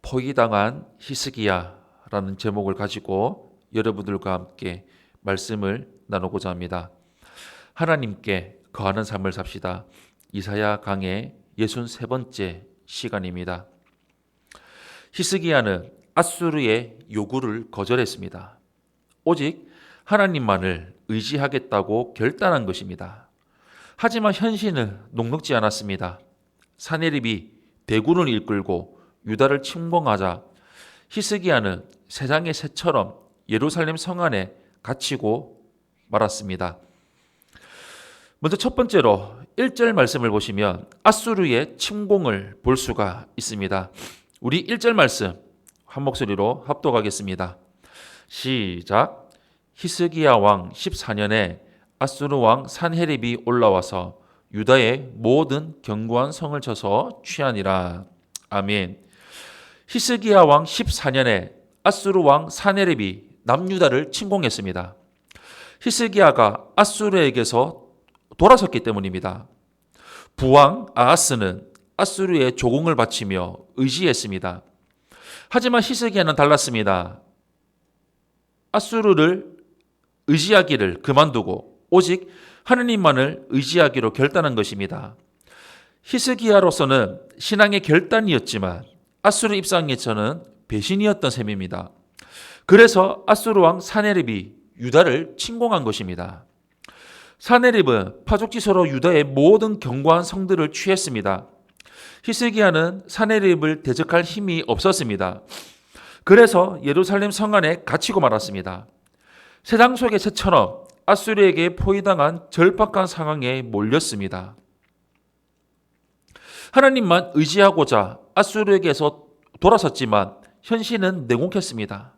포위당한 히스기야라는 제목을 가지고 여러분들과 함께 말씀을 나누고자 합니다. 하나님께 거하는 삶을 삽시다. 이사야 강의 63번째 시간입니다. 히스기야는 앗수르의 요구를 거절했습니다. 오직 하나님만을 의지하겠다고 결단한 것입니다. 하지만 현실은 녹록지 않았습니다. 사네립이 대군을 이끌고 유다를 침공하자 히스기야는 세상의 새처럼 예루살렘 성 안에 갇히고 말았습니다. 먼저 첫 번째로 1절 말씀을 보시면 앗수르의 침공을 볼 수가 있습니다. 우리 1절 말씀 한 목소리로 합독하겠습니다. 시작. 히스기야 왕 14년에 앗수르 왕 산헤립이 올라와서 유다의 모든 견고한 성을 쳐서 취하니라. 아멘. 히스기야 왕 14년에 앗수르 왕 산헤립이 남유다를 침공했습니다. 히스기야가 앗수르에게서 돌아섰기 때문입니다. 부왕 아하스는 앗수르의 조공을 바치며 의지했습니다. 하지만 히스기야는 달랐습니다. 앗수르를 의지하기를 그만두고 오직 하느님만을 의지하기로 결단한 것입니다. 히스기야로서는 신앙의 결단이었지만 앗수르 입장에서는 배신이었던 셈입니다. 그래서 앗수르 왕 산헤립이 유다를 침공한 것입니다. 산헤립은 파죽지서로 유다의 모든 견고한 성들을 취했습니다. 히스기야는 산헤립을 대적할 힘이 없었습니다. 그래서 예루살렘 성 안에 갇히고 말았습니다. 세상 속의 새처럼 앗수르에게 포위당한 절박한 상황에 몰렸습니다. 하나님만 의지하고자 앗수르에게서 돌아섰지만 현실은 냉혹했습니다.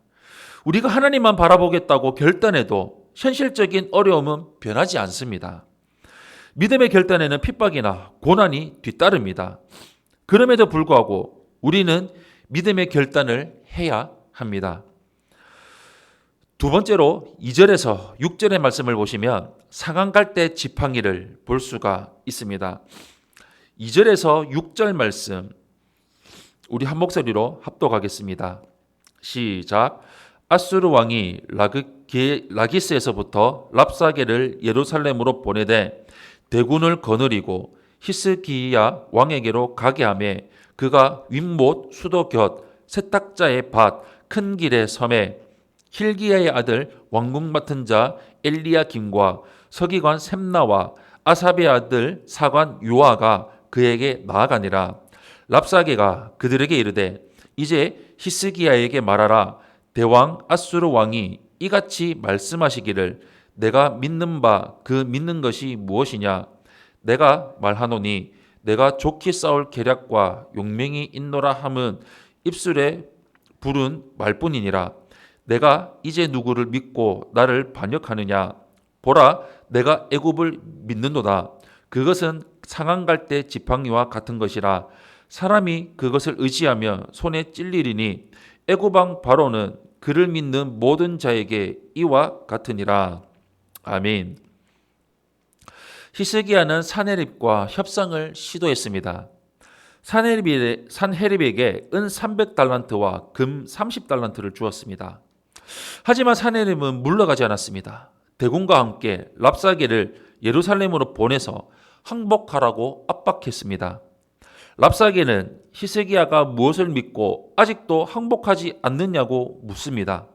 우리가 하나님만 바라보겠다고 결단해도 현실적인 어려움은 변하지 않습니다. 믿음의 결단에는 핍박이나 고난이 뒤따릅니다. 그럼에도 불구하고 우리는 믿음의 결단을 해야 합니다. 두 번째로 2절에서 6절의 말씀을 보시면 상한 갈대 지팡이를 볼 수가 있습니다. 2절에서 6절 말씀 우리 한 목소리로 합독하겠습니다. 시작. 앗수르 왕이 라기스에서부터 랍사게를 예루살렘으로 보내되 대군을 거느리고 히스기야 왕에게로 가게 하며 그가 윗못 수도 곁 세탁자의 밭 큰 길의 섬에 힐기야의 아들 왕궁 맡은 자 엘리야김과 서기관 셈나와 아삽의 아들 사관 요아가 그에게 나아가니라. 랍사게가 그들에게 이르되 이제 히스기야에게 말하라. 대왕 앗수르 왕이 이같이 말씀하시기를 내가 믿는 바 그 믿는 것이 무엇이냐. 내가 말하노니 내가 좋게 싸울 계략과 용맹이 있노라 함은 입술에 부른 말뿐이니라. 내가 이제 누구를 믿고 나를 반역하느냐. 보라 내가 애굽을 믿는도다. 그것은 상한 갈대 지팡이와 같은 것이라. 사람이 그것을 의지하며 손에 찔리리니 애굽 왕 바로는 그를 믿는 모든 자에게 이와 같으니라. 아멘. 히스기야는 산헤립과 협상을 시도했습니다. 산헤립에게 은 300달란트와 금 30달란트를 주었습니다. 하지만 산헤립은 물러가지 않았습니다. 대군과 함께 랍사게를 예루살렘으로 보내서 항복하라고 압박했습니다. 랍사게는 히스기야가 무엇을 믿고 아직도 항복하지 않느냐고 묻습니다.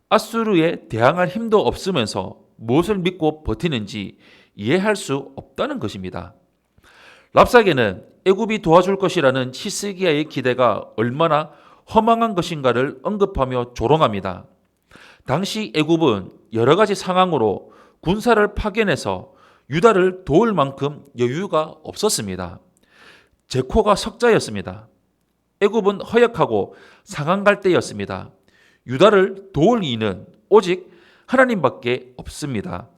앗수르에 대항할 힘도 없으면서 무엇을 믿고 버티는지 이해할 수 없다는 것입니다. 랍사게는 애굽이 도와줄 것이라는 히스기야의 기대가 얼마나 허망한 것인가를 언급하며 조롱합니다. 당시 애굽은 여러 가지 상황으로 군사를 파견해서 유다를 도울 만큼 여유가 없었습니다. 제코가 석자였습니다. 애굽은 허약하고 상한 갈대였습니다. 유다를 도울 이는 오직 하나님밖에 없습니다.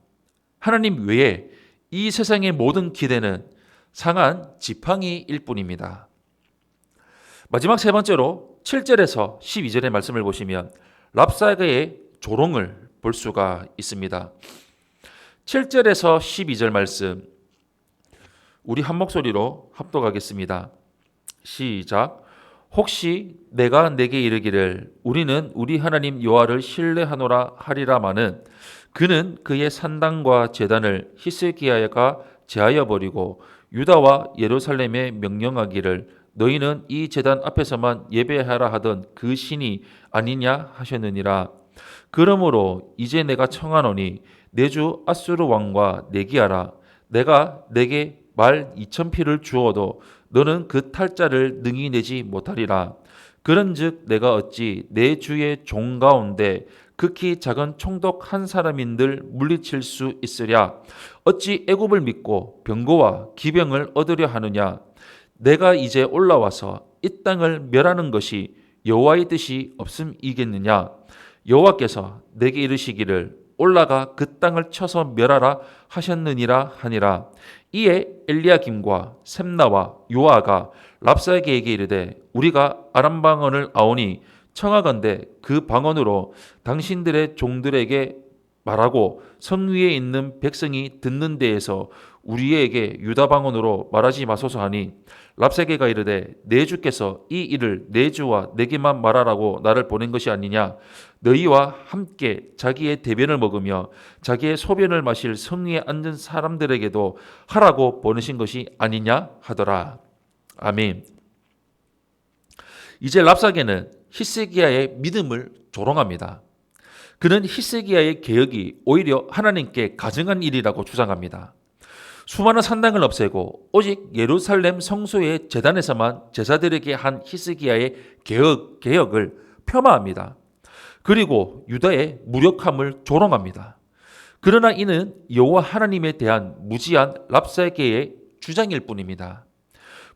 하나님 외에 이 세상의 모든 기대는 상한 지팡이일 뿐입니다. 마지막 세 번째로 7절에서 12절의 말씀을 보시면 랍사게의 조롱을 볼 수가 있습니다. 7절에서 12절 말씀 우리 한 목소리로 합독하겠습니다. 시작. 혹시 내가 내게 이르기를 우리는 우리 하나님 여호와를 신뢰하노라 하리라마는 그는 그의 산당과 제단을 히스기야가 제하여 버리고 유다와 예루살렘에 명령하기를 너희는 이 제단 앞에서만 예배하라 하던 그 신이 아니냐 하셨느니라. 그러므로 이제 내가 청하노니 내 주 아수르 왕과 내기하라. 내가 내게 말 2,000피를 주어도 너는 그 탈자를 능히 내지 못하리라. 그런즉 내가 어찌 내 주의 종 가운데 극히 작은 총독 한 사람인들 물리칠 수 있으랴. 어찌 애굽을 믿고 병거와 기병을 얻으려 하느냐. 내가 이제 올라와서 이 땅을 멸하는 것이 여호와의 뜻이 없음이겠느냐. 여호와께서 내게 이르시기를 올라가 그 땅을 쳐서 멸하라 하셨느니라 하니라. 이에 엘리야김과 셈나와 요아가 랍사게에게 이르되 우리가 아람 방언을 아오니 청하건대 그 방언으로 당신들의 종들에게 말하고 성 위에 있는 백성이 듣는 데에서 우리에게 유다 방언으로 말하지 마소서 하니 랍사게가 이르되 내 주께서 이 일을 내 주와 내게만 말하라고 나를 보낸 것이 아니냐. 너희와 함께 자기의 대변을 먹으며 자기의 소변을 마실 성 위에 앉은 사람들에게도 하라고 보내신 것이 아니냐 하더라. 아멘. 이제 랍사게는 히스기야의 믿음을 조롱합니다. 그는 히스기야의 개혁이 오히려 하나님께 가증한 일이라고 주장합니다. 수많은 산당을 없애고 오직 예루살렘 성소의 제단에서만 제사드리게 한 히스기야의 개혁을 폄하합니다. 그리고 유다의 무력함을 조롱합니다. 그러나 이는 여호와 하나님에 대한 무지한 랍사게의 주장일 뿐입니다.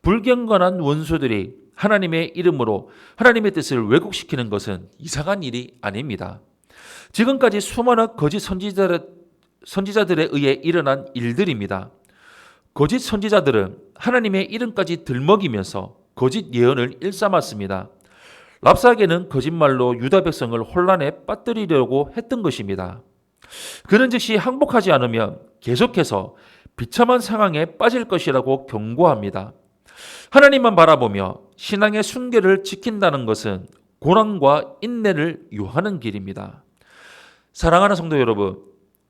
불경건한 원수들이 하나님의 이름으로 하나님의 뜻을 왜곡시키는 것은 이상한 일이 아닙니다. 지금까지 수많은 거짓 선지자들에 의해 일어난 일들입니다. 거짓 선지자들은 하나님의 이름까지 들먹이면서 거짓 예언을 일삼았습니다. 랍사게는 거짓말로 유다 백성을 혼란에 빠뜨리려고 했던 것입니다. 그는 즉시 항복하지 않으면 계속해서 비참한 상황에 빠질 것이라고 경고합니다. 하나님만 바라보며 신앙의 순결을 지킨다는 것은 고난과 인내를 요하는 길입니다. 사랑하는 성도 여러분,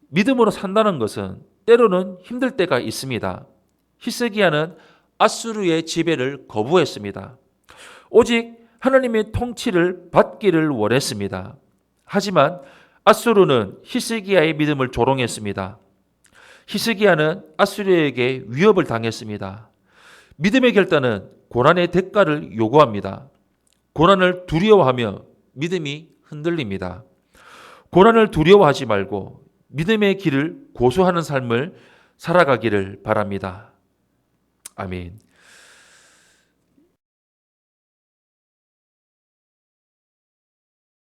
믿음으로 산다는 것은 때로는 힘들 때가 있습니다. 히스기야는 아수르의 지배를 거부했습니다. 오직 하나님의 통치를 받기를 원했습니다. 하지만 아수르는 히스기야의 믿음을 조롱했습니다. 히스기야는 아수르에게 위협을 당했습니다. 믿음의 결단은 고난의 대가를 요구합니다. 고난을 두려워하며 믿음이 흔들립니다. 고난을 두려워하지 말고 믿음의 길을 고수하는 삶을 살아가기를 바랍니다. 아멘.